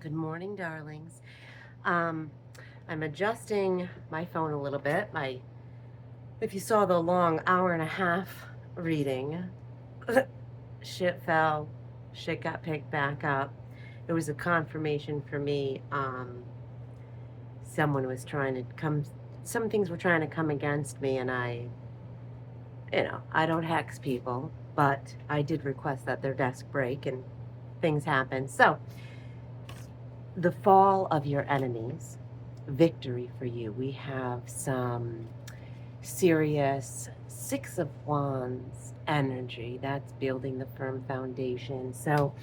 Good morning, darlings. Um, I'm adjusting my phone a little bit. If you saw the long hour and a half reading, shit fell, shit got picked back up. It was a confirmation for me. Someone was trying to come, some things were trying to come against me, and I don't hex people, but I did request that their desk break, and things happen. So, the fall of your enemies, victory for you. We have some serious Six of Wands energy that's building the firm foundation. So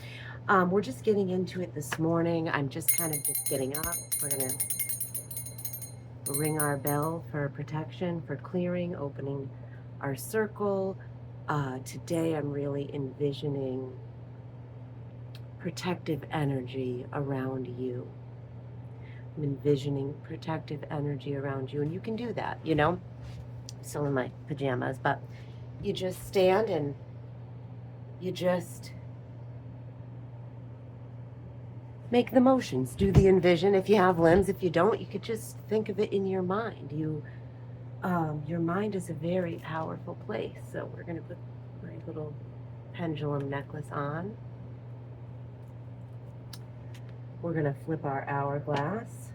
we're just getting into it this morning. I'm just kind of just getting up. We're going to ring our bell for protection, for clearing, opening our circle. Today I'm really envisioning protective energy around you. I'm envisioning protective energy around you, and you can do that, I'm still in my pajamas, but you just stand and you just make the motions, do the envision. If you have limbs, if you don't, you could just think of it in your mind. Your mind is a very powerful place. So we're going to put my little pendulum necklace on. We're going to flip our hourglass.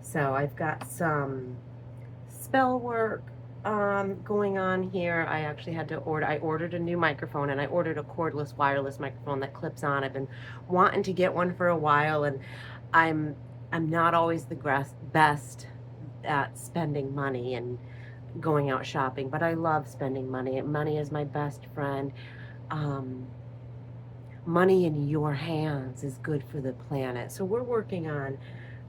So I've got some spell work going on here. I actually had to I ordered a new microphone, and I ordered a cordless wireless microphone that clips on. I've been wanting to get one for a while, and I'm not always the best at spending money and going out shopping, but I love spending money. Money is my best friend. Money in your hands is good for the planet. So we're working on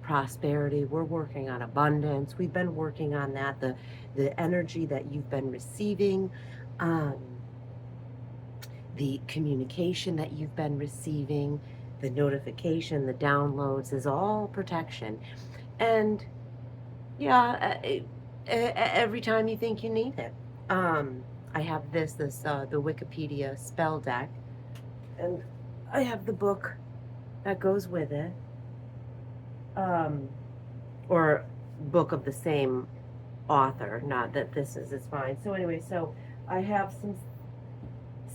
prosperity. We're working on abundance. We've been working on that. The energy that you've been receiving, the communication that you've been receiving, the notification, the downloads is all protection. And yeah, every time you think you need it. I have the Wikipedia spell deck, and I have the book that goes with it, or book of the same author, not that this is, it's fine. So anyway, so I have some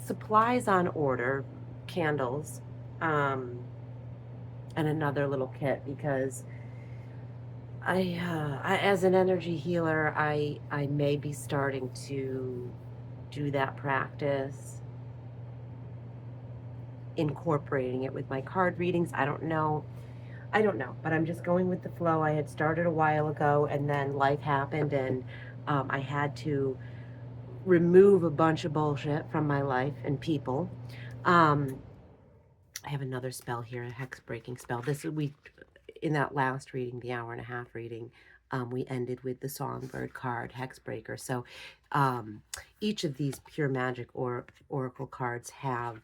supplies on order, candles, and another little kit, because I as an energy healer, I may be starting to do that practice, incorporating it with my card readings. I don't know, but I'm just going with the flow. I had started a while ago, and then life happened, and I had to remove a bunch of bullshit from my life and people. I have another spell here, a hex breaking spell. In that last reading, the hour and a half reading, we ended with the Songbird card, Hexbreaker. So each of these pure magic oracle cards have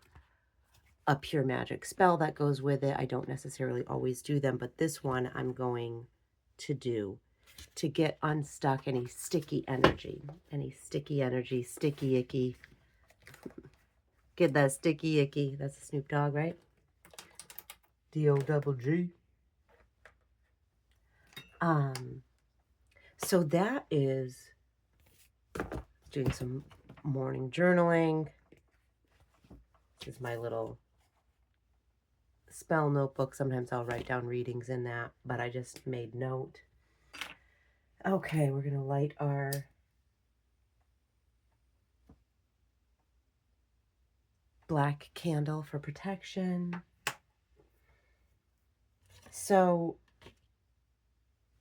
a pure magic spell that goes with it. I don't necessarily always do them, but this one I'm going to do to get unstuck any sticky energy, sticky icky. Get that sticky icky. That's a Snoop Dogg, right? D-O-double-G. So that is doing some morning journaling. This is my little spell notebook. Sometimes I'll write down readings in that, but I just made note. Okay, we're going to light our black candle for protection. So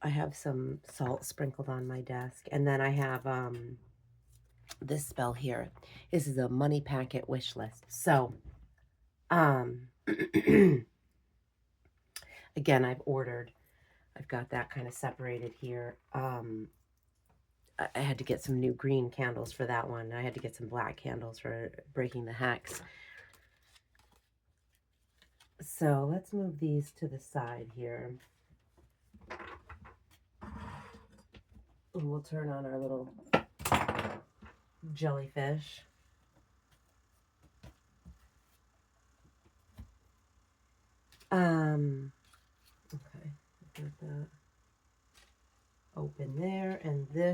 I have some salt sprinkled on my desk, and then I have this spell here. This is a money packet wish list. So again, I've got that kind of separated here. I had to get some new green candles for that one. I had to get some black candles for breaking the hex. So let's move these to the side here. And we'll turn on our little jellyfish.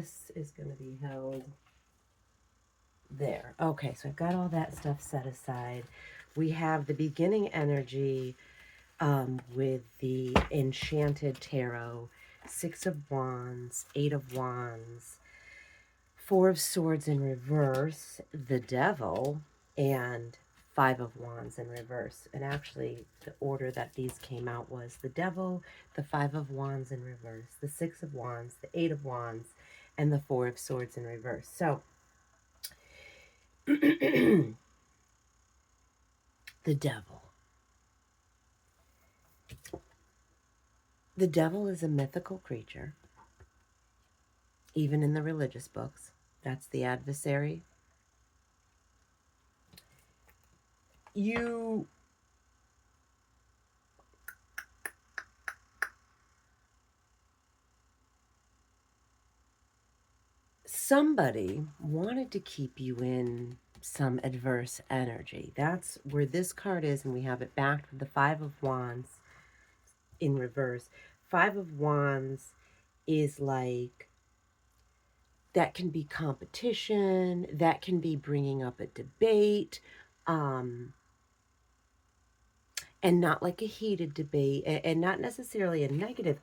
this is going to be held there. Okay, so I've got all that stuff set aside. We have the beginning energy with the Enchanted Tarot, Six of Wands, Eight of Wands, Four of Swords in reverse, the Devil, and Five of Wands in reverse. And actually, the order that these came out was the Devil, the Five of Wands in reverse, the Six of Wands, the Eight of Wands, and the Four of Swords in reverse. So, the Devil. The devil is a mythical creature, even in the religious books. That's the adversary. Somebody wanted to keep you in some adverse energy. That's where this card is, and we have it backed with the Five of Wands in reverse. Five of Wands is like, that can be competition, that can be bringing up a debate, and not like a heated debate, and not necessarily a negative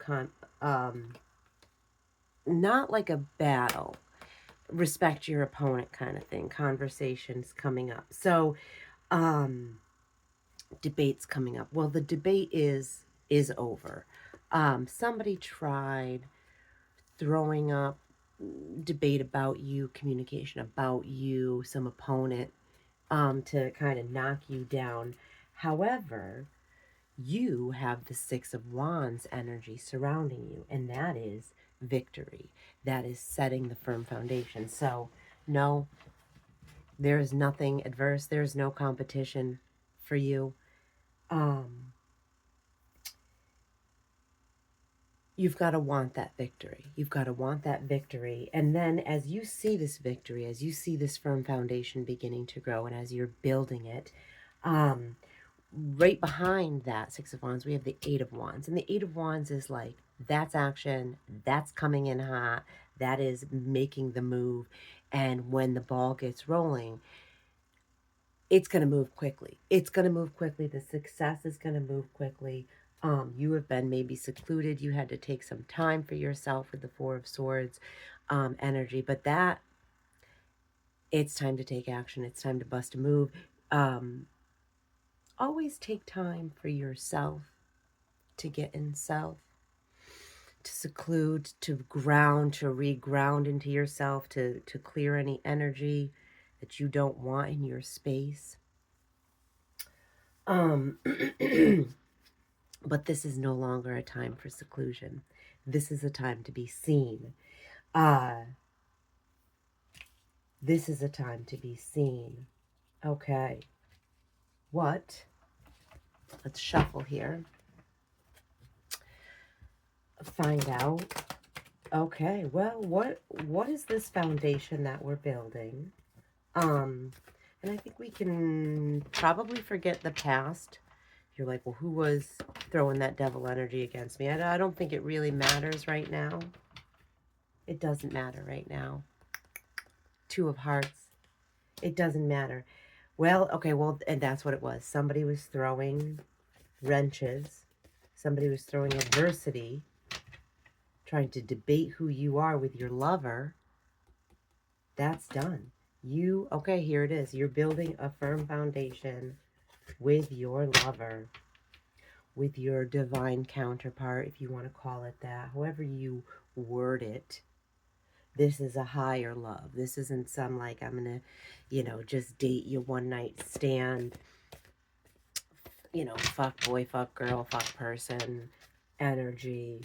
not like a battle, respect your opponent kind of thing, conversations coming up. So debates coming up. Well, the debate is over. Somebody tried throwing up debate about you, communication about you, some opponent, to kind of knock you down. However, you have the Six of Wands energy surrounding you, and that is victory. That is setting the firm foundation. So, no, there is nothing adverse. There is no competition for you. You've got to want that victory. You've got to want that victory. And then as you see this victory, as you see this firm foundation beginning to grow, and as you're building it, right behind that Six of Wands, we have the Eight of Wands. And the Eight of Wands is like, that's action, that's coming in hot, that is making the move. And when the ball gets rolling, it's going to move quickly. It's going to move quickly. The success is going to move quickly. You have been maybe secluded. You had to take some time for yourself with the Four of Swords energy. But that, it's time to take action. It's time to bust a move. Always take time for yourself, to get in self, to seclude, to ground, to reground into yourself, to clear any energy that you don't want in your space. But this is no longer a time for seclusion. This is a time to be seen. This is a time to be seen. Okay. What? Let's shuffle here. Find out. Okay, well, what is this foundation that we're building? And I think we can probably forget the past. You're like, well, who was throwing that devil energy against me? I don't think it really matters right now. It doesn't matter right now. Two of Hearts. It doesn't matter. Well, okay, well, and that's what it was. Somebody was throwing wrenches. Somebody was throwing adversity, trying to debate who you are with your lover. That's done. Okay, here it is. You're building a firm foundation with your lover, with your divine counterpart, if you want to call it that, however you word it. This is a higher love. This isn't some like, I'm going to, just date you one night stand, fuck boy, fuck girl, fuck person energy.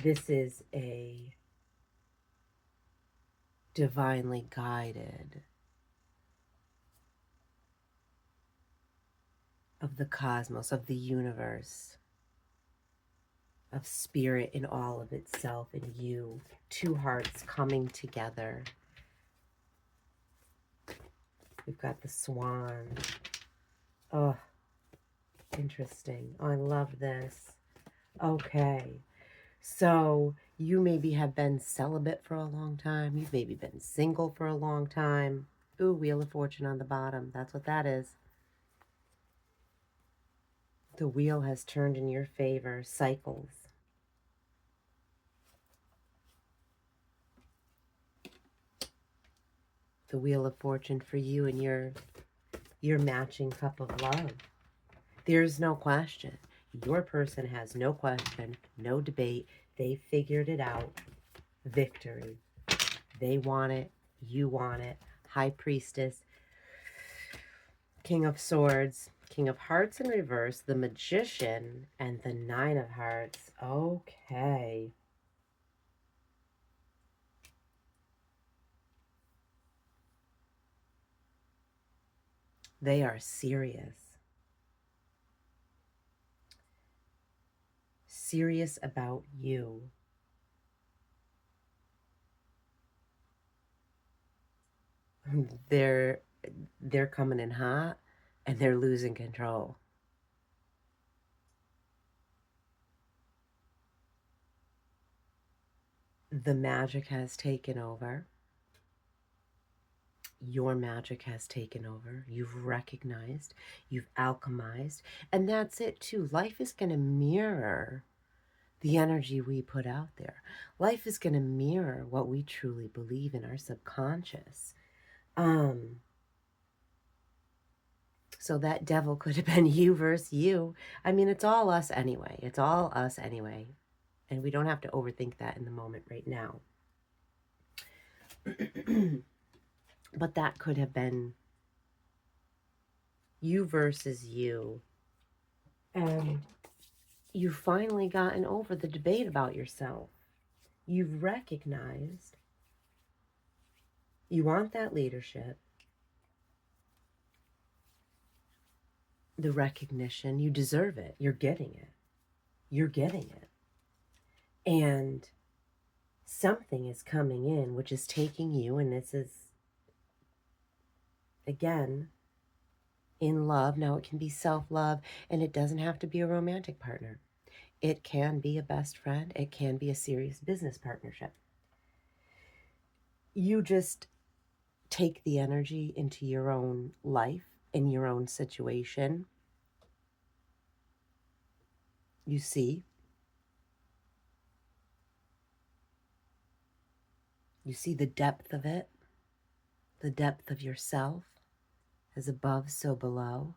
This is a divinely guided, of the cosmos, of the universe, of spirit in all of itself, and you. Two hearts coming together. We've got the swan. Oh, interesting. Oh, I love this. Okay. So you maybe have been celibate for a long time. You've maybe been single for a long time. Ooh, Wheel of Fortune on the bottom. That's what that is. The wheel has turned in your favor. Cycles. The Wheel of Fortune for you and your matching cup of love. There's no question. Your person has no question, no debate. They figured it out. Victory. They want it. You want it. High Priestess. King of Swords. King of Hearts in reverse. The Magician. And the Nine of Hearts. Okay. They are serious. Serious about you. They're coming in hot and they're losing control. The magic has taken over. Your magic has taken over. You've recognized, you've alchemized, and that's it too. Life is going to mirror the energy we put out there. Life is going to mirror what we truly believe in our subconscious. So that devil could have been you versus you. I mean, it's all us anyway. It's all us anyway. And we don't have to overthink that in the moment right now. But that could have been you versus you. And you've finally gotten over the debate about yourself. You've recognized you want that leadership, the recognition. You deserve it. You're getting it. You're getting it. And something is coming in, which is taking you, and this is, again, in love. Now, it can be self-love, and it doesn't have to be a romantic partner. It can be a best friend. It can be a serious business partnership. You just take the energy into your own life, in your own situation. You see the depth of it, the depth of yourself, as above, so below.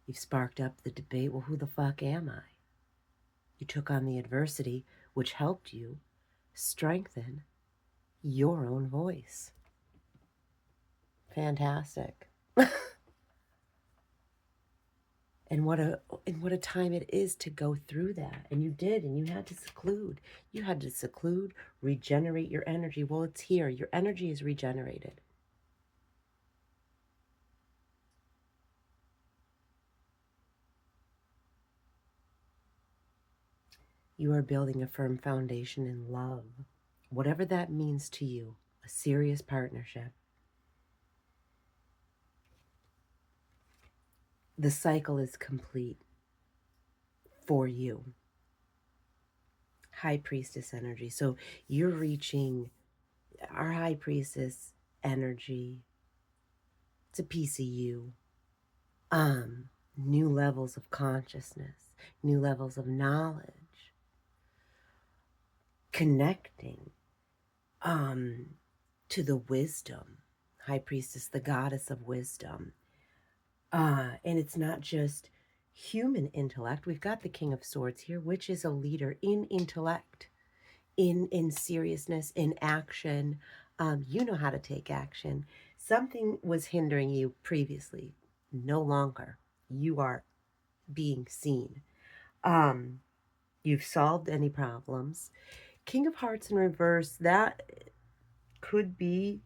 You've sparked up the debate, well, who the fuck am I? You took on the adversity, which helped you strengthen your own voice. Fantastic. And what a time it is to go through that. And you did, and you had to seclude. You had to seclude, regenerate your energy. Well, it's here. Your energy is regenerated. You are building a firm foundation in love. Whatever that means to you, a serious partnership. The cycle is complete for you. High Priestess energy. So you're reaching our High Priestess energy. It's a piece of you. New levels of consciousness, new levels of knowledge, connecting to the wisdom. High Priestess, the goddess of wisdom. And it's not just human intellect. We've got the King of Swords here, which is a leader in intellect, in seriousness, in action. You know how to take action. Something was hindering you previously. No longer. You are being seen. You've solved any problems. King of Hearts in reverse, that could be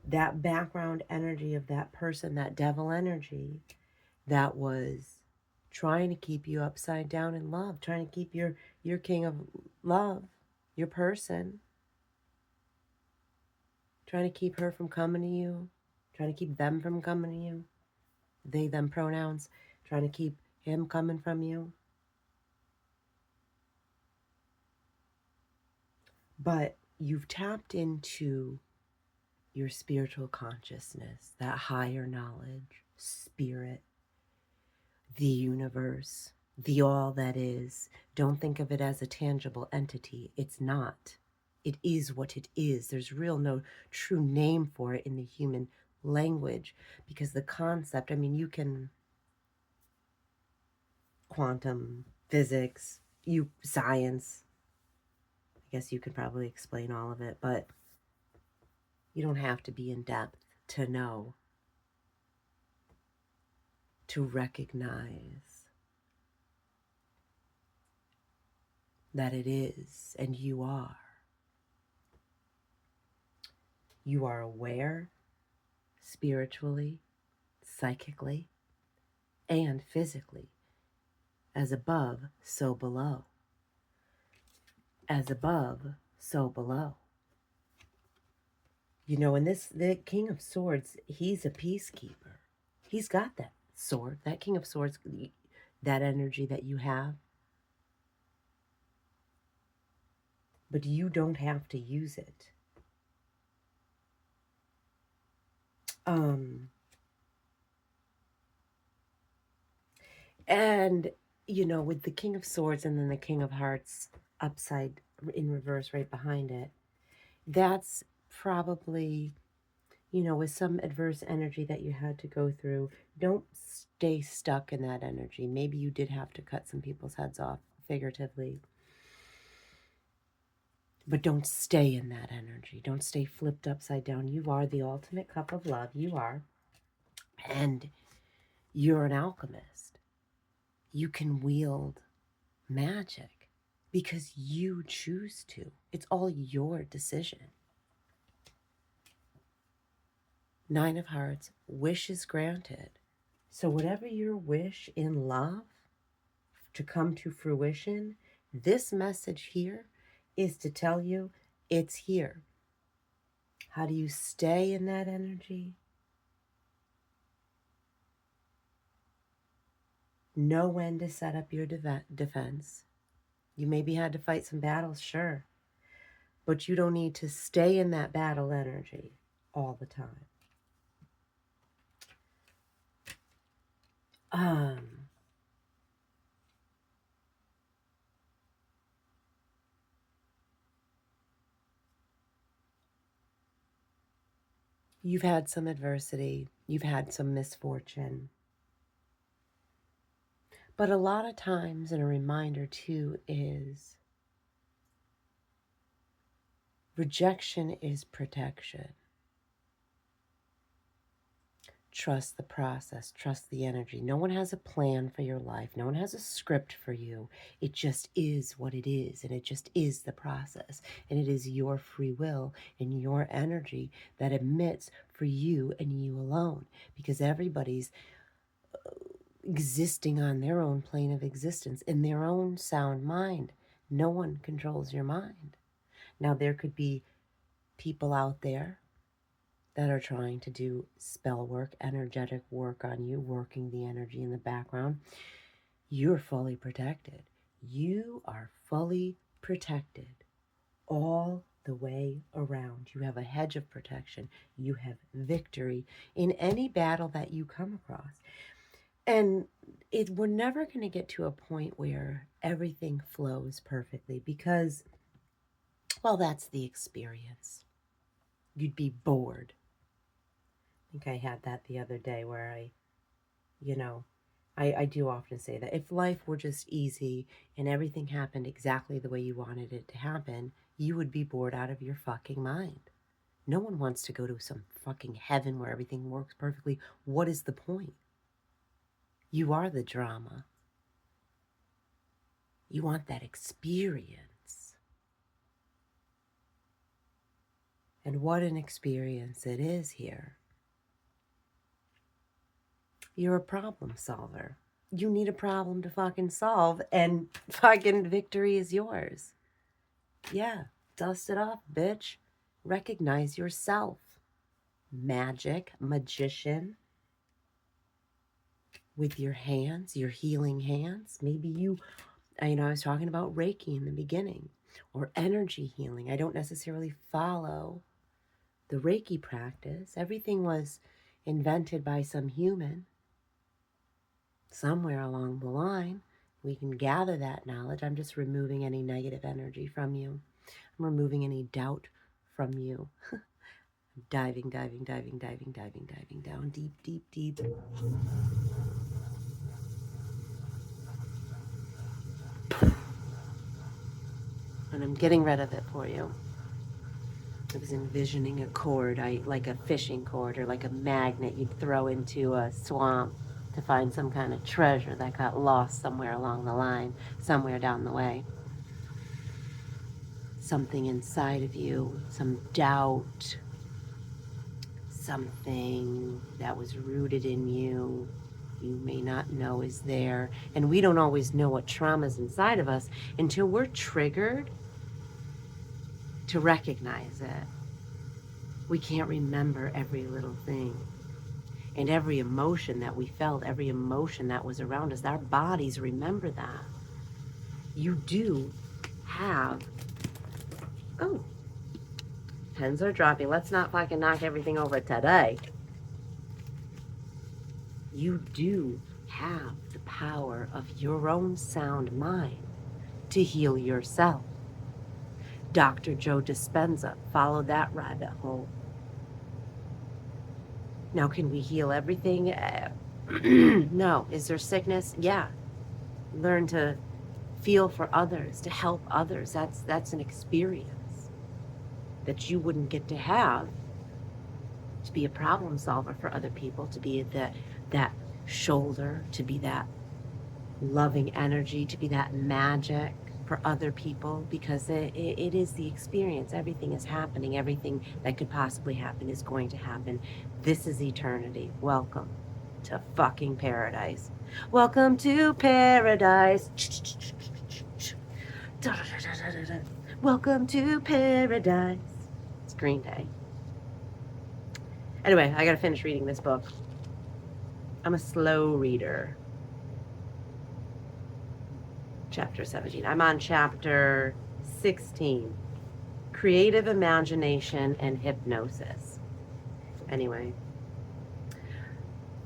that background energy of that person, that devil energy that was trying to keep you upside down in love, trying to keep your king of love, your person, trying to keep her from coming to you, trying to keep them from coming to you, they, them pronouns, trying to keep him coming from you. But you've tapped into your spiritual consciousness, that higher knowledge, spirit, the universe, the all that is. Don't think of it as a tangible entity. It's not. It is what it is. There's real no true name for it in the human language, because the concept, I mean, you can quantum physics, science, I guess you could probably explain all of it, but you don't have to be in depth to know, to recognize that it is, and you are. You are aware spiritually, psychically, and physically. As above, so below. As above, so below. You know, and the King of Swords, he's a peacekeeper. He's got that sword, that King of Swords, that energy that you have. But you don't have to use it. And, you know, with the King of Swords and then the King of Hearts upside in reverse right behind it, that's probably, you know, with some adverse energy that you had to go through, don't stay stuck in that energy. Maybe you did have to cut some people's heads off, figuratively. But don't stay in that energy. Don't stay flipped upside down. You are the ultimate cup of love. You are. And you're an alchemist. You can wield magic because you choose to. It's all your decision. Nine of Hearts, wish is granted. So whatever your wish in love to come to fruition, this message here is to tell you it's here. How do you stay in that energy? Know when to set up your defense. You maybe had to fight some battles, sure. But you don't need to stay in that battle energy all the time. You've had some adversity. You've had some misfortune. But a lot of times, and a reminder too, is rejection is protection. Trust the process. Trust the energy. No one has a plan for your life. No one has a script for you. It just is what it is, and it just is the process. And it is your free will and your energy that emits for you and you alone, because everybody's existing on their own plane of existence in their own sound mind. No one controls your mind. Now, there could be people out there that are trying to do spell work, energetic work on you, working the energy in the background. You're fully protected. You are fully protected all the way around. You have a hedge of protection. You have victory in any battle that you come across. And we're never going to get to a point where everything flows perfectly because, well, that's the experience. You'd be bored. I think I had that the other day where I do often say that if life were just easy and everything happened exactly the way you wanted it to happen, you would be bored out of your fucking mind. No one wants to go to some fucking heaven where everything works perfectly. What is the point? You are the drama. You want that experience. And what an experience it is here. You're a problem solver. You need a problem to fucking solve, and fucking victory is yours. Yeah, dust it off, bitch. Recognize yourself. Magic, magician, with your hands, your healing hands. Maybe I was talking about Reiki in the beginning. or energy healing. I don't necessarily follow the Reiki practice. Everything was invented by some human somewhere along the line. We can gather that knowledge. I'm just removing any negative energy from you. I'm removing any doubt from you. Diving, diving, diving, diving, diving, diving down deep, deep, deep. And I'm getting rid of it for you. I was envisioning a cord, like a fishing cord or like a magnet you'd throw into a swamp to find some kind of treasure that got lost somewhere along the line, somewhere down the way. Something inside of you, some doubt, something that was rooted in you may not know is there. And we don't always know what trauma's inside of us until we're triggered to recognize it. We can't remember every little thing. And every emotion that we felt, every emotion that was around us, our bodies remember that. You do have... Oh, pens are dropping. Let's not fucking knock everything over today. You do have the power of your own sound mind to heal yourself. Dr. Joe Dispenza, follow that rabbit hole. Now, can we heal everything? No. Is there sickness? Yeah. Learn to feel for others, to help others. That's an experience that you wouldn't get to have, to be a problem solver for other people, to be that shoulder, to be that loving energy, to be that magic for other people, because it is the experience. Everything is happening. Everything that could possibly happen is going to happen. This is eternity. Welcome to fucking paradise. Welcome to paradise. Welcome to paradise. It's Green Day. Anyway, I gotta finish reading this book. I'm a slow reader. Chapter 17. I'm on chapter 16. Creative imagination and hypnosis. Anyway.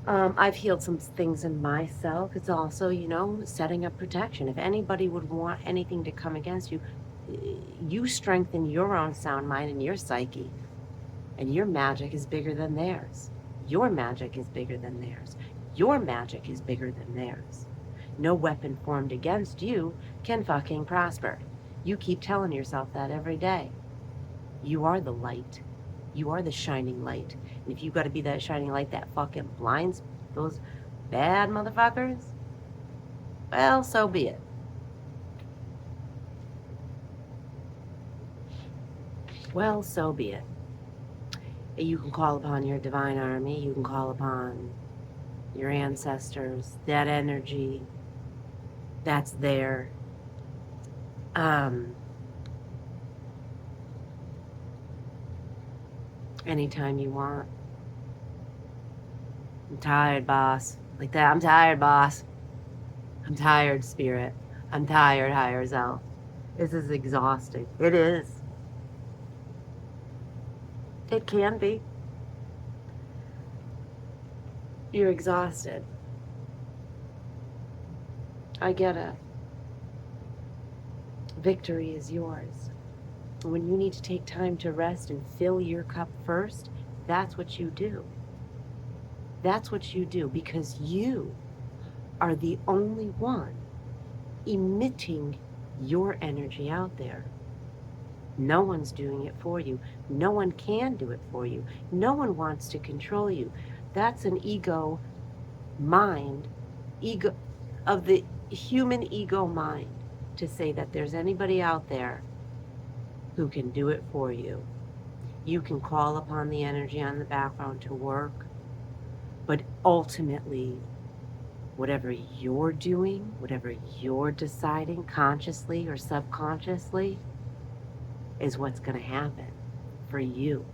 I've healed some things in myself. It's also, setting up protection. If anybody would want anything to come against you, you strengthen your own sound mind and your psyche. And your magic is bigger than theirs. Your magic is bigger than theirs. Your magic is bigger than theirs. No weapon formed against you can fucking prosper. You keep telling yourself that every day. You are the light. You are the shining light. And if you've got to be that shining light that fucking blinds those bad motherfuckers, well, so be it. Well, so be it. You can call upon your divine army. You can call upon your ancestors, that energy that's there. Anytime you want. I'm tired, boss. Like that. I'm tired, boss. I'm tired, spirit. I'm tired, higher self. This is exhausting. It is. It can be. You're exhausted. I get it. Victory is yours. When you need to take time to rest and fill your cup first, that's what you do. That's what you do, because you are the only one emitting your energy out there. No one's doing it for you. No one can do it for you. No one wants to control you. That's an ego mind, ego of the human ego mind, to say that there's anybody out there who can do it for you. You can call upon the energy on the background to work, but ultimately, whatever you're doing, whatever you're deciding consciously or subconsciously, is what's going to happen for you.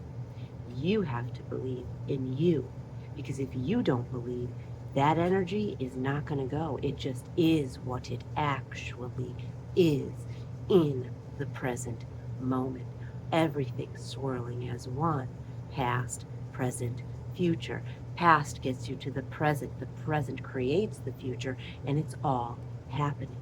You have to believe in you, because if you don't believe, that energy is not going to go. It just is what it actually is in the present moment. Everything swirling as one. Past, present, future. Past gets you to the present. The present creates the future, and it's all happening.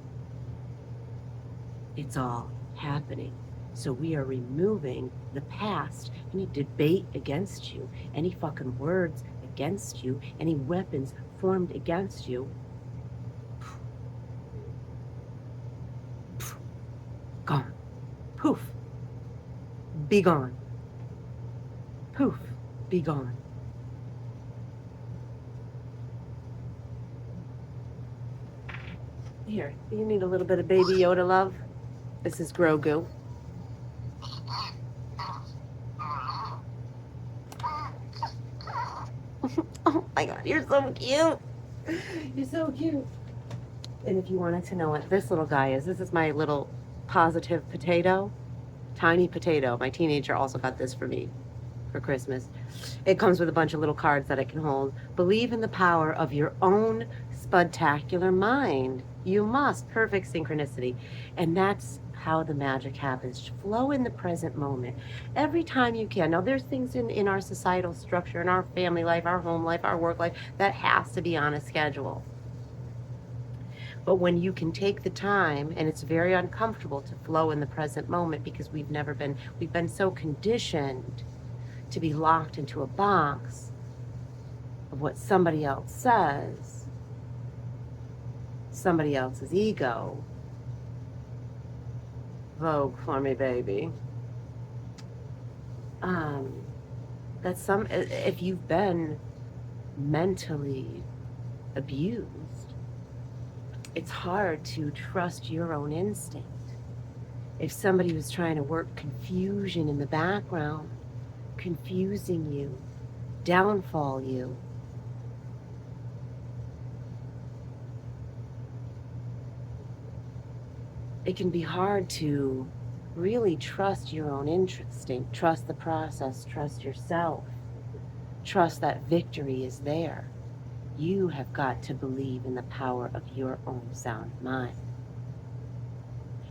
It's all happening. So we are removing the past, any debate against you, any fucking words against you, any weapons formed against you. Gone. Poof. Be gone. Poof. Be gone. Here, you need a little bit of Baby Yoda love? This is Grogu. Oh my God, you're so cute. You're so cute. And if you wanted to know what this little guy is, this is my little positive potato. Tiny potato. My teenager also got this for me for Christmas. It comes with a bunch of little cards that I can hold. Believe in the power of your own spudtacular mind. You must. Perfect synchronicity. And that's how the magic happens. Flow in the present moment every time you can. Now, there's things in our societal structure, in our family life, our home life, our work life, that has to be on a schedule. But when you can take the time, and it's very uncomfortable to flow in the present moment because we've been so conditioned to be locked into a box of what somebody else says, somebody else's ego. Vogue for me, baby. If you've been mentally abused, it's hard to trust your own instinct. If somebody was trying to work confusion in the background, confusing you, downfall you, it can be hard to really trust your own instinct, trust the process, trust yourself, trust that victory is there. You have got to believe in the power of your own sound mind.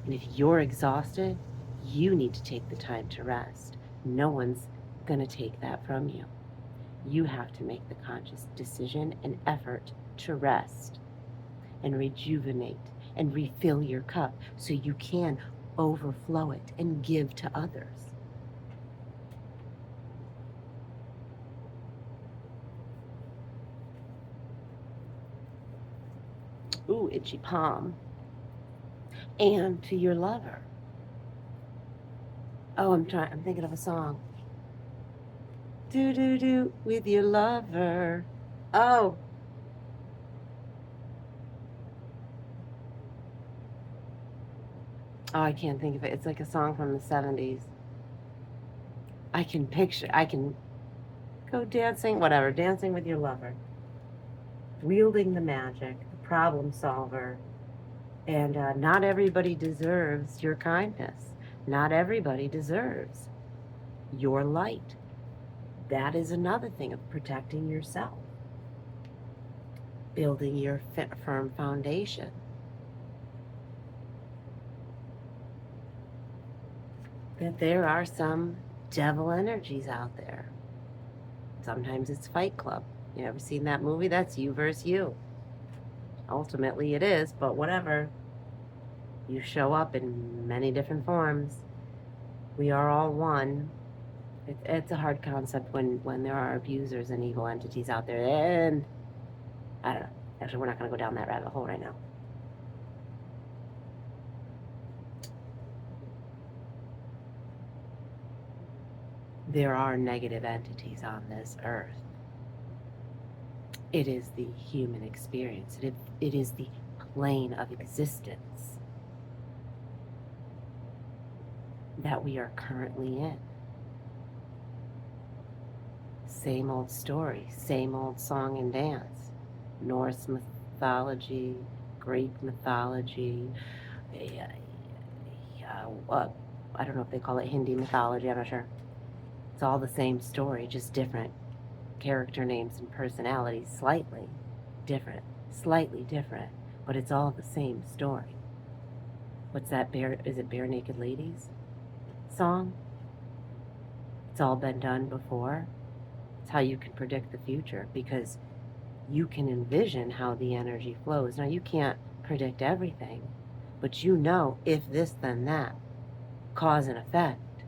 And if you're exhausted, you need to take the time to rest. No one's going to take that from you. You have to make the conscious decision and effort to rest and rejuvenate and refill your cup so you can overflow it and give to others. Ooh, itchy palm. And to your lover. Oh, I'm thinking of a song. Do do do with your lover. Oh. Oh, I can't think of it. It's like a song from the 70s. I can go dancing, whatever, dancing with your lover. Wielding the magic, the problem solver. And not everybody deserves your kindness. Not everybody deserves your light. That is another thing of protecting yourself. Building your firm foundation. That there are some devil energies out there. Sometimes it's Fight Club. You ever seen that movie? That's you versus you. Ultimately it is, but whatever. You show up in many different forms. We are all one. It's a hard concept when there are abusers and evil entities out there. And I don't know. Actually, we're not going to go down that rabbit hole right now. There are negative entities on this earth. It is the human experience. It is the plane of existence that we are currently in. Same old story, same old song and dance. Norse mythology, Greek mythology, I don't know if they call it Hindi mythology, I'm not sure. It's all the same story, just different character names and personalities, slightly different, but it's all the same story. What's that, is it Bare Naked Ladies song? It's all been done before. It's how you can predict the future, because you can envision how the energy flows. Now, you can't predict everything, but you know, if this, then that, cause and effect.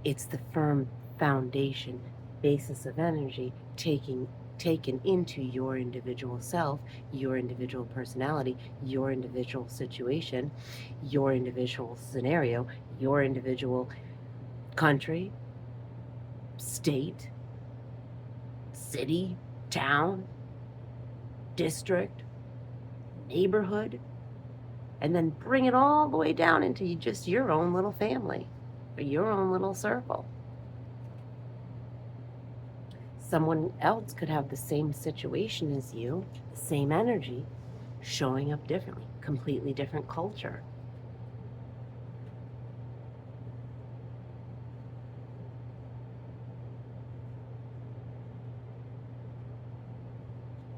It's the firm foundation, basis of energy taken into your individual self, your individual personality, your individual situation, your individual scenario, your individual country, state, city, town, district, neighborhood, and then bring it all the way down into just your own little family, or your own little circle. Someone else could have the same situation as you, the same energy, showing up differently, completely different culture.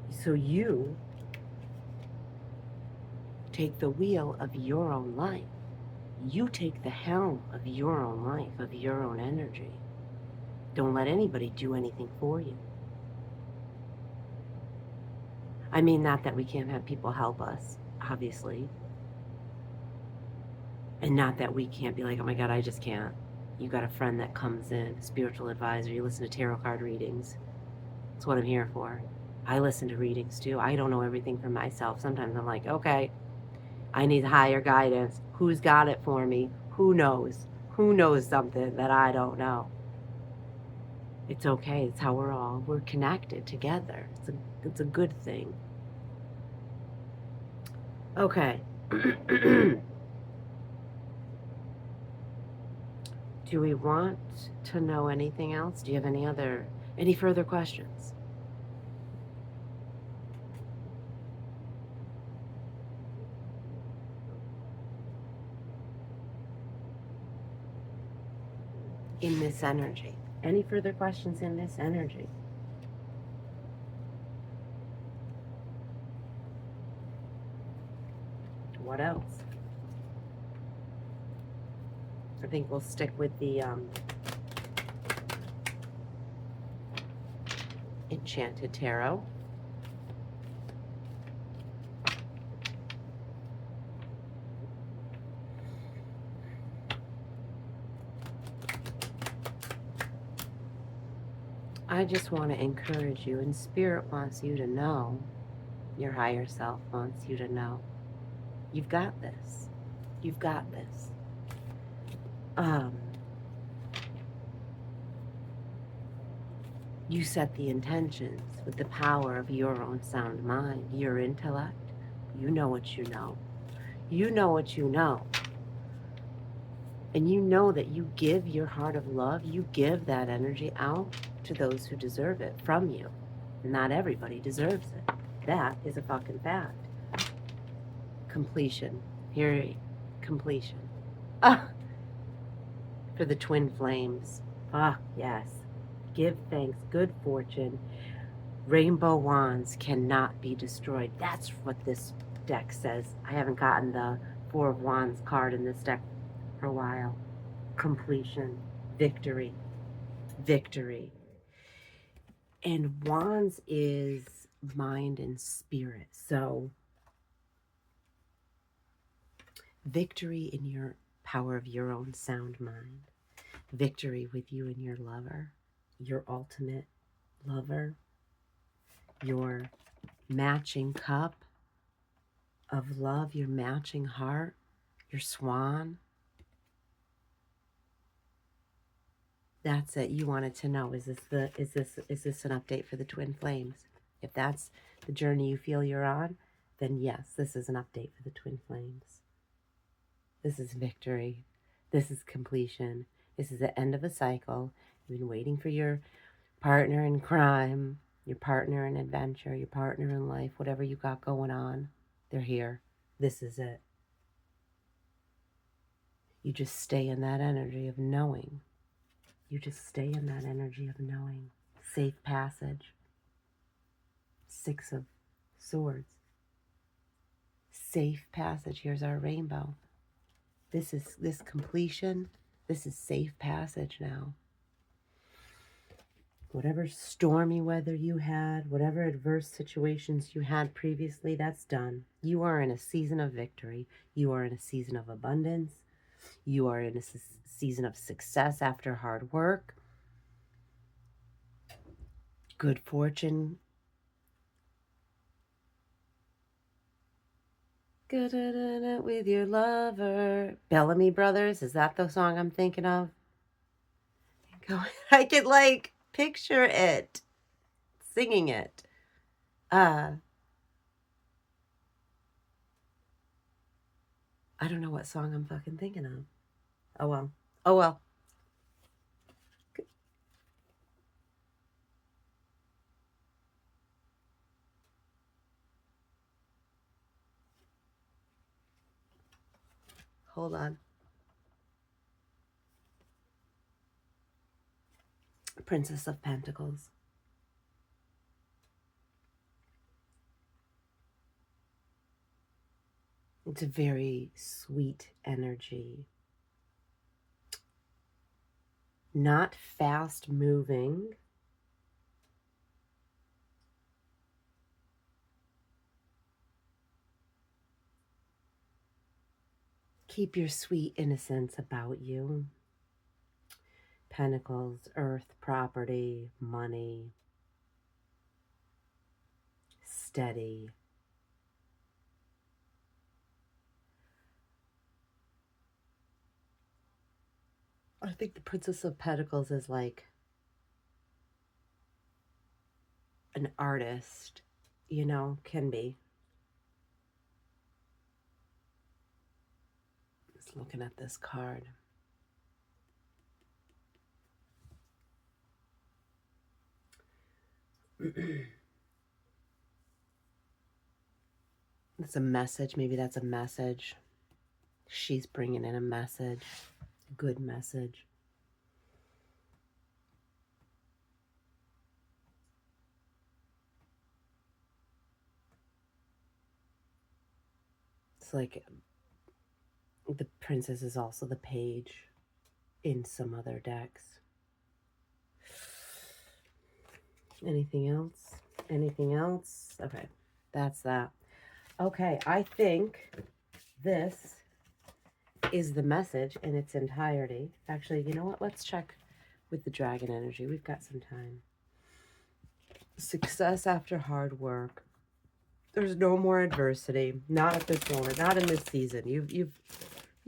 So you take the wheel of your own life. You take the helm of your own life, of your own energy. Don't let anybody do anything for you. I mean, not that we can't have people help us, obviously. And not that we can't be like, oh my God, I just can't. You got a friend that comes in, a spiritual advisor, you listen to tarot card readings. That's what I'm here for. I listen to readings too. I don't know everything for myself. Sometimes I'm like, okay, I need higher guidance. Who's got it for me? Who knows? Who knows something that I don't know? It's okay. It's how we're connected together. It's a good thing. Okay. Do we want to know anything else? Do you have any further questions? In this energy? Any further questions in this energy? What else? I think we'll stick with the Enchanted Tarot. I just want to encourage you, and Spirit wants you to know, your higher self wants you to know, you've got this. You've got this. You set the intentions with the power of your own sound mind, your intellect. You know what you know. You know what you know. And you know that you give your heart of love, you give that energy out to those who deserve it from you. Not everybody deserves it. That is a fucking fact. Completion. Here, completion. Ah! For the twin flames. Ah, yes. Give thanks, good fortune. Rainbow wands cannot be destroyed. That's what this deck says. I haven't gotten the Four of Wands card in this deck for a while. Completion, victory, victory. And wands is mind and spirit. So victory in your power of your own sound mind. Victory with you and your lover, your ultimate lover, your matching cup of love, your matching heart, your swan. That's it. You wanted to know, is this an update for the twin flames? If that's the journey you feel you're on, then yes, this is an update for the twin flames. This is victory. This is completion. This is the end of a cycle. You've been waiting for your partner in crime, your partner in adventure, your partner in life, whatever you got going on. They're here. This is it. You just stay in that energy of knowing. You just stay in that energy of knowing. Safe passage. 6 of Swords. safe passage. Here's our rainbow. This is this completion. This is safe passage now. Whatever stormy weather you had, whatever adverse situations you had previously, that's done. You are in a season of victory. You are in a season of abundance. You are in a season of success after hard work. Good fortune. Good with your lover. Bellamy Brothers, is that the song I'm thinking of? I could like picture it, singing it. I don't know what song I'm fucking thinking of. Oh well. Oh well. Hold on. Princess of Pentacles. It's a very sweet energy. Not fast moving. Keep your sweet innocence about you. Pentacles, earth, property, money. Steady. I think the Princess of Pentacles is like an artist, you know, can be. Just looking at this card. It's a message. Maybe that's a message. She's bringing in a message. A good message. It's like the princess is also the page in some other decks. Anything else? Anything else? Okay, that's that. Okay, I think this is the message in its entirety. Actually, you know what? Let's check with the dragon energy. We've got some time. Success after hard work. There's no more adversity. Not at this moment. Not in this season. You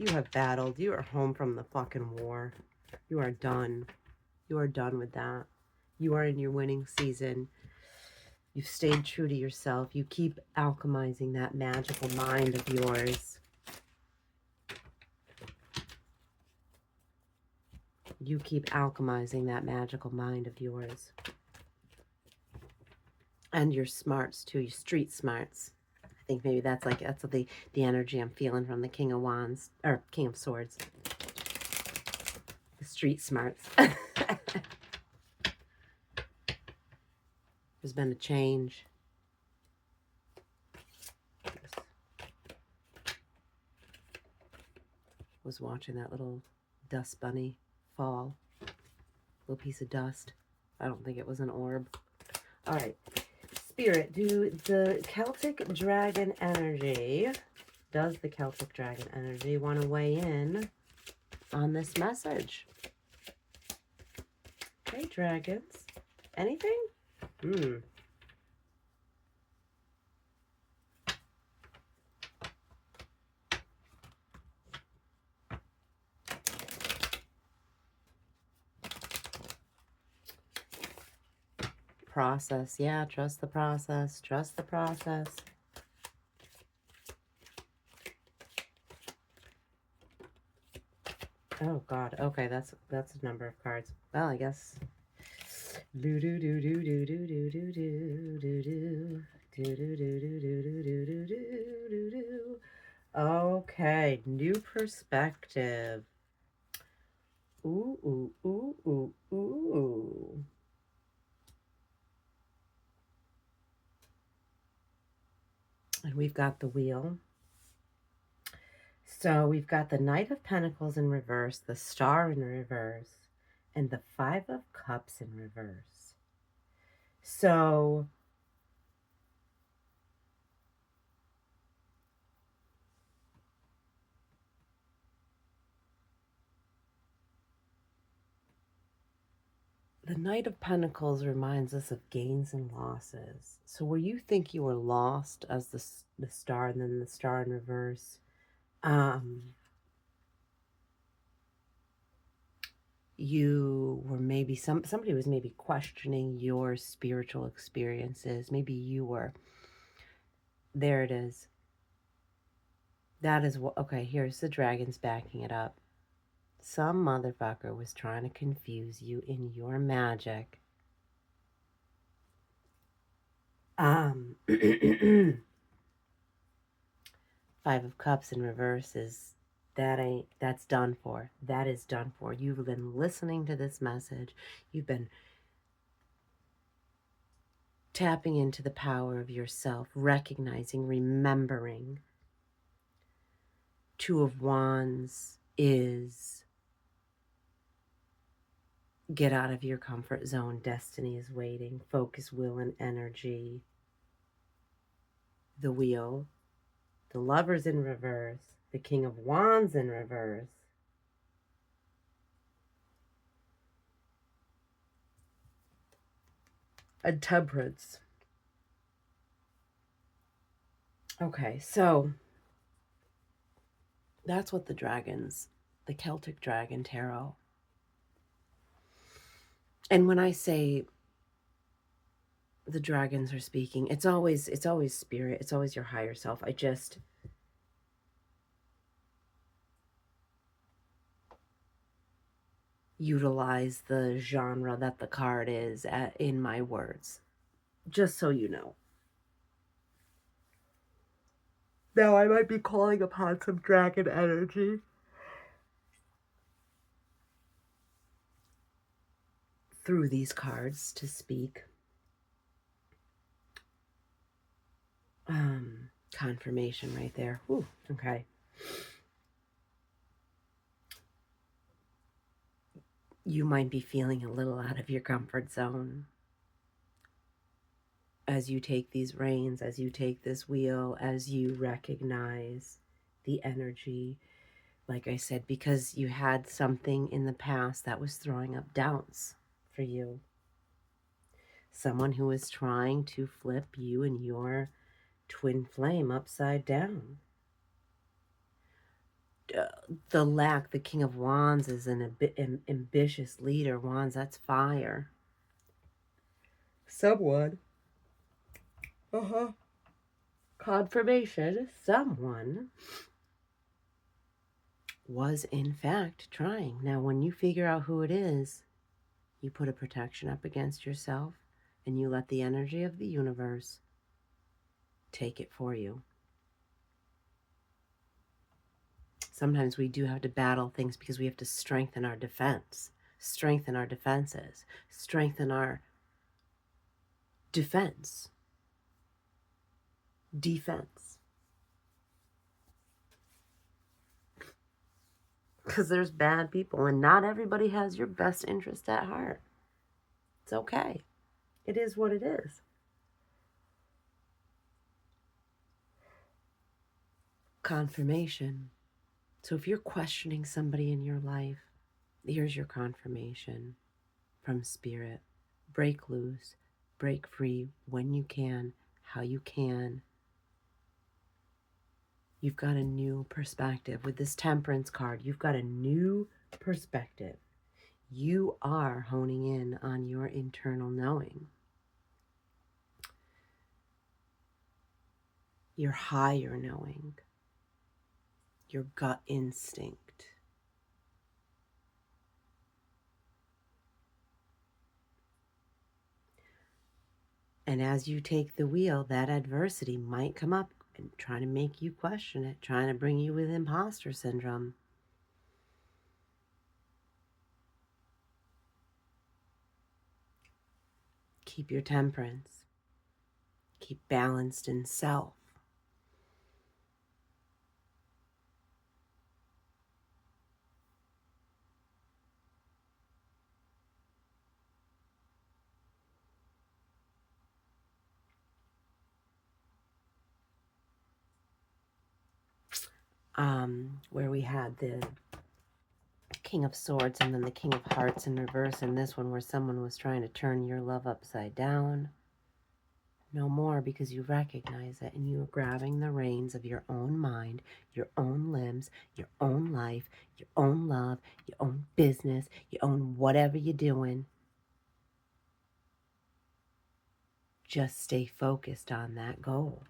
have battled. You are home from the fucking war. You are done. You are done with that. You are in your winning season. You've stayed true to yourself. You keep alchemizing that magical mind of yours. You keep alchemizing that magical mind of yours. And your smarts too, your street smarts. I think maybe that's what the energy I'm feeling from the King of Wands, or King of Swords. The street smarts. There's been a change. Was watching that little dust bunny fall. Little piece of dust. I don't think it was an orb. All right. Spirit, does the Celtic dragon energy want to weigh in on this message? Okay, dragons. Anything? Process. Yeah, trust the process. Trust the process. Oh God. Okay, that's a number of cards. Well, I guess. Do do do do do do do do do do do do do do do do do do do. Okay, new perspective. Ooh ooh ooh ooh ooh. And we've got the wheel. So we've got the Knight of Pentacles in reverse, the Star in reverse, and the Five of Cups in reverse. So the Knight of Pentacles reminds us of gains and losses. So where you think you were lost as the Star and then the Star in reverse, you were maybe somebody was maybe questioning your spiritual experiences. Maybe you were. There it is. That is what. Okay, here's the dragons backing it up. Some motherfucker was trying to confuse you in your magic. Five of Cups in reverse is that's done for. That is done for. You've been listening to this message. You've been tapping into the power of yourself, recognizing, remembering. Two of Wands is get out of your comfort zone. Destiny is waiting. Focus, will, and energy. The Wheel. The Lovers in reverse. The King of Wands in reverse. And Temperance. Okay, so that's what the dragons, the Celtic Dragon Tarot. And when I say the dragons are speaking, it's always spirit, it's always your higher self. I just utilize the genre that the card is in my words, just so you know. Now I might be calling upon some dragon energy. Through these cards to speak. Confirmation right there. Ooh, okay. You might be feeling a little out of your comfort zone as you take these reins, as you take this wheel, as you recognize the energy, like I said, because you had something in the past that was throwing up doubts for you. Someone who was trying to flip you and your twin flame upside down. The King of Wands is an ambitious leader. Wands, that's fire. Someone. Confirmation. Someone was in fact trying. Now, when you figure out who it is, you put a protection up against yourself and you let the energy of the universe take it for you. Sometimes we do have to battle things because we have to strengthen our defense, strengthen our defenses, strengthen our defense. Because there's bad people and not everybody has your best interest at heart. It's okay. It is what it is. Confirmation. So if you're questioning somebody in your life, here's your confirmation from Spirit. Break loose, break free when you can, how you can. You've got a new perspective. With this Temperance card, you've got a new perspective. You are honing in on your internal knowing. Your higher knowing. Your gut instinct. And as you take the wheel, that adversity might come up and trying to make you question it, trying to bring you with imposter syndrome. Keep your temperance. Keep balanced in self. where we had the King of Swords and then the King of Hearts in reverse, and this one where someone was trying to turn your love upside down. No more, because you recognize it and you are grabbing the reins of your own mind, your own limbs, your own life, your own love, your own business, your own whatever you're doing. Just stay focused on that goal.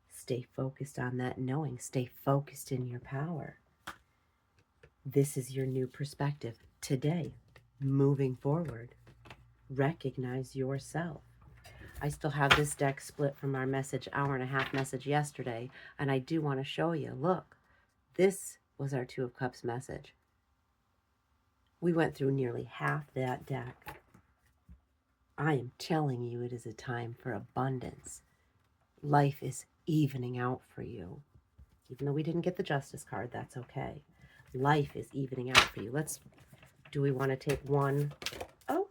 Stay focused on that knowing. Stay focused in your power. This is your new perspective today, moving forward. Recognize yourself. I still have this deck split from our message, hour and a half message yesterday, and I do want to show you. Look, this was our Two of Cups message. We went through nearly half that deck. I am telling you, it is a time for abundance. Life is evening out for you. Even though we didn't get the Justice card, that's okay. Life is evening out for you. Do we want to take one? Oh.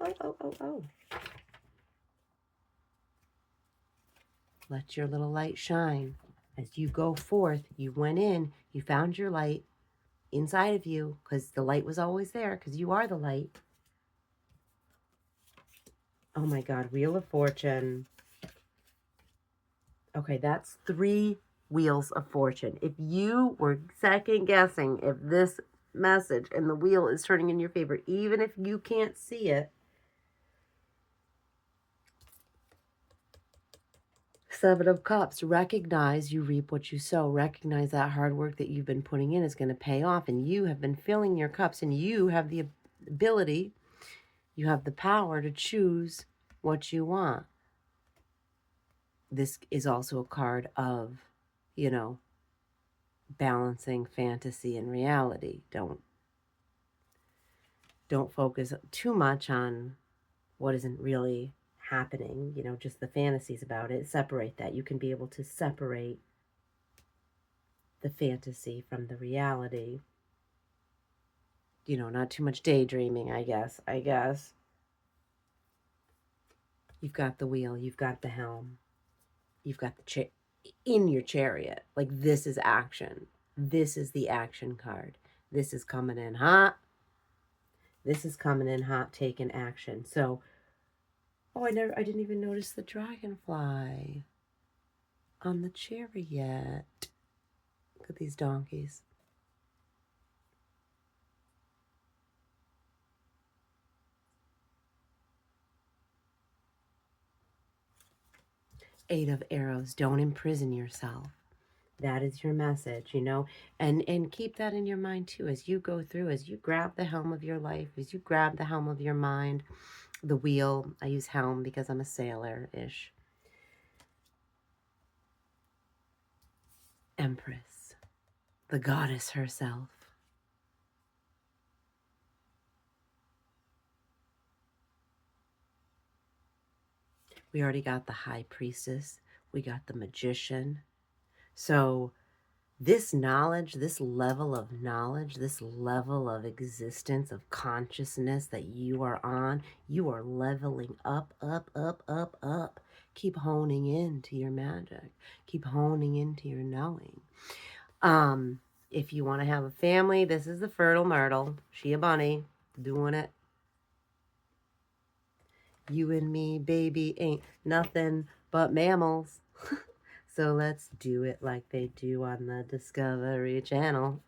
Let your little light shine. As you go forth, you went in, you found your light inside of you, because the light was always there, because you are the light. Oh my God, Wheel of Fortune. Okay, that's 3 Wheels of Fortune. If you were second guessing if this message and the wheel is turning in your favor, even if you can't see it, 7 of Cups. Recognize you reap what you sow. Recognize that hard work that you've been putting in is going to pay off, and you have been filling your cups, and you have the ability, you have the power to choose what you want. This is also a card of, balancing fantasy and reality. Don't focus too much on what isn't really happening, just the fantasies about it. Separate that. You can be able to separate the fantasy from the reality. Not too much daydreaming, I guess. You've got the wheel, you've got the helm, you've got the in your chariot. Like, this is action. This is the action card. This is coming in hot. This is coming in hot, taking action. So, I didn't even notice the dragonfly on the chariot. Look at these donkeys. Eight of Arrows. Don't imprison yourself. That is your message, and keep that in your mind too as you go through, as you grab the helm of your life, as you grab the helm of your mind, the wheel. I use helm because I'm a sailor-ish. Empress, the goddess herself. We already got the High Priestess. We got the Magician. So this knowledge, this level of knowledge, this level of existence, of consciousness that you are on, you are leveling up. Keep honing into your magic. Keep honing into your knowing. If you want to have a family, this is the Fertile Myrtle. She a bunny, doing it. You and me, baby, ain't nothing but mammals. So let's do it like they do on the Discovery Channel.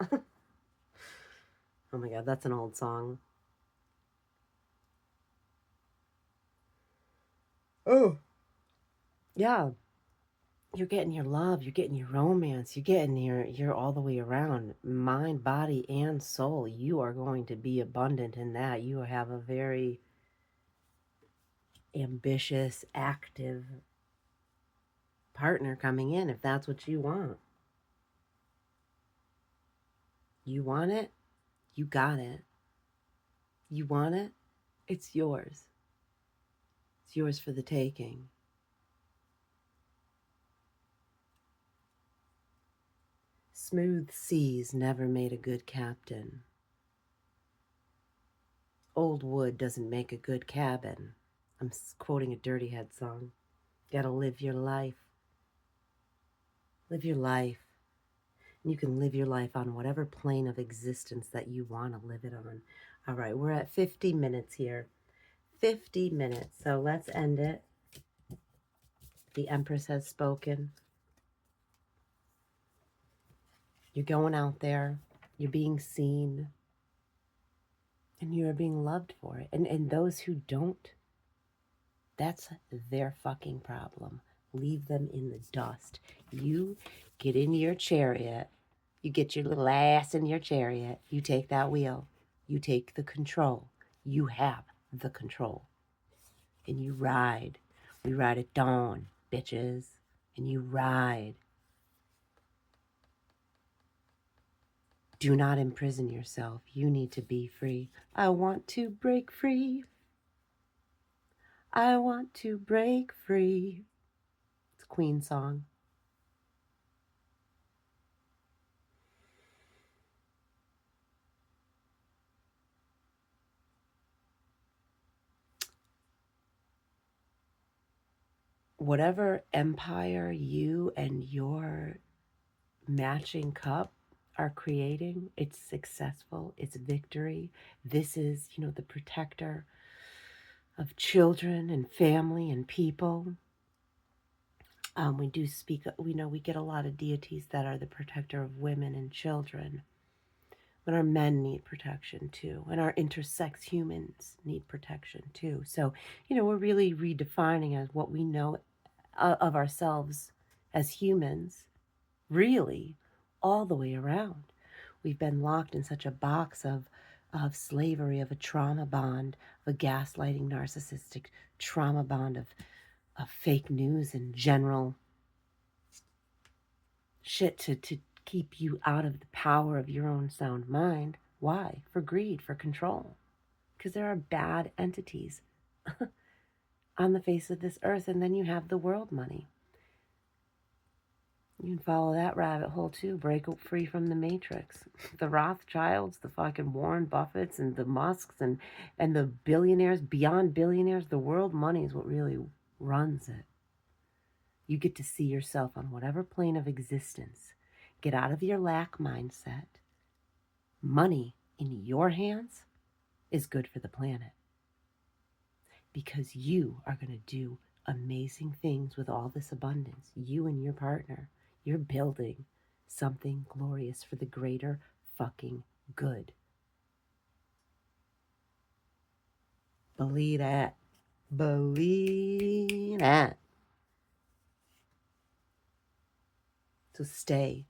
Oh my God, that's an old song. Oh. Yeah. You're getting your love, you're getting your romance, you're getting you're all the way around. Mind, body, and soul. You are going to be abundant in that. You have a very ambitious, active partner coming in if that's what you want. You want it? You got it. You want it? It's yours. It's yours for the taking. Smooth seas never made a good captain. Old wood doesn't make a good cabin. I'm quoting a Dirty Head song. Gotta live your life. Live your life. You can live your life on whatever plane of existence that you want to live it on. All right, we're at 50 minutes here. 50 minutes. So let's end it. The Empress has spoken. You're going out there. You're being seen. And you are being loved for it. And those who don't, that's their fucking problem. Leave them in the dust. You get in your chariot. You get your little ass in your chariot. You take that wheel. You take the control. You have the control. And you ride. We ride at dawn, bitches. And you ride. Do not imprison yourself. You need to be free. I want to break free. I want to break free. It's a Queen song. Whatever empire you and your matching cup are creating, it's successful, it's victory. This is, the protector of children and family and people. We do speak, we know we get a lot of deities that are the protector of women and children. But our men need protection too, and our intersex humans need protection too. So, we're really redefining as what we know of ourselves as humans, really, all the way around. We've been locked in such a box of slavery, of a trauma bond, of a gaslighting, narcissistic trauma bond, of fake news and general shit to keep you out of the power of your own sound mind. Why? For greed, for control. Because there are bad entities on the face of this earth, and then you have the world money. You can follow that rabbit hole too. Break free from the matrix. The Rothschilds, the fucking Warren Buffetts, and the Musks, and the billionaires, beyond billionaires. The world money is what really runs it. You get to see yourself on whatever plane of existence. Get out of your lack mindset. Money in your hands is good for the planet. Because you are going to do amazing things with all this abundance. You and your partner. You're building something glorious for the greater fucking good. Believe that. Believe that. So stay.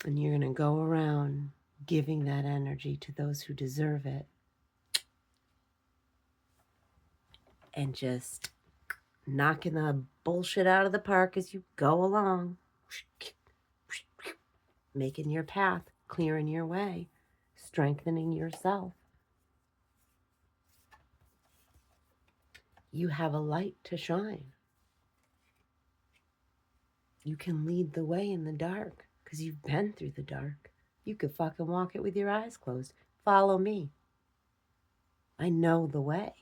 And you're going to go around giving that energy to those who deserve it. And just knocking the bullshit out of the park as you go along. Making your path, clearing your way, strengthening yourself. You have a light to shine. You can lead the way in the dark because you've been through the dark. You could fucking walk it with your eyes closed. Follow me. I know the way.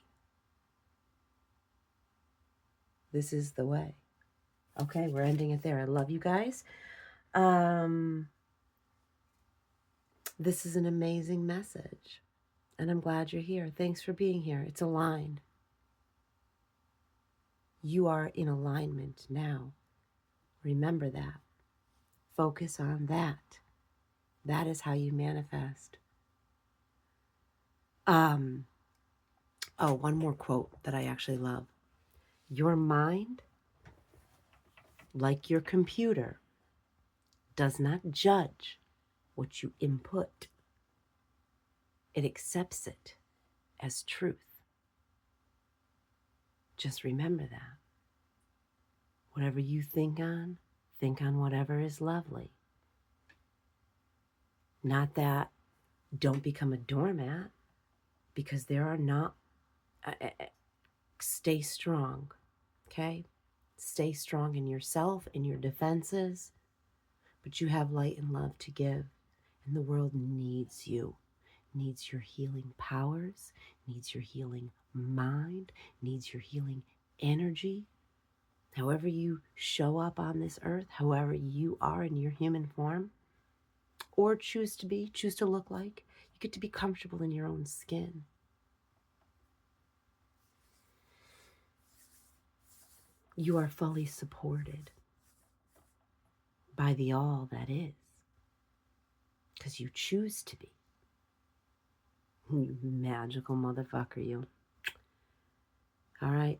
This is the way. Okay, we're ending it there. I love you guys. This is an amazing message. And I'm glad you're here. Thanks for being here. It's aligned. You are in alignment now. Remember that. Focus on that. That is how you manifest. One more quote that I actually love. Your mind, like your computer, does not judge what you input. It accepts it as truth. Just remember that. Whatever you think on whatever is lovely. Not that don't become a doormat, because there are not, stay strong, okay? Stay strong in yourself, in your defenses, but you have light and love to give, and the world needs you, needs your healing powers, needs your healing mind, needs your healing energy, However you show up on this earth, however you are in your human form, or choose to be, choose to look like, you get to be comfortable in your own skin. You are fully supported by the all that is, because you choose to be. You magical motherfucker, you. All right.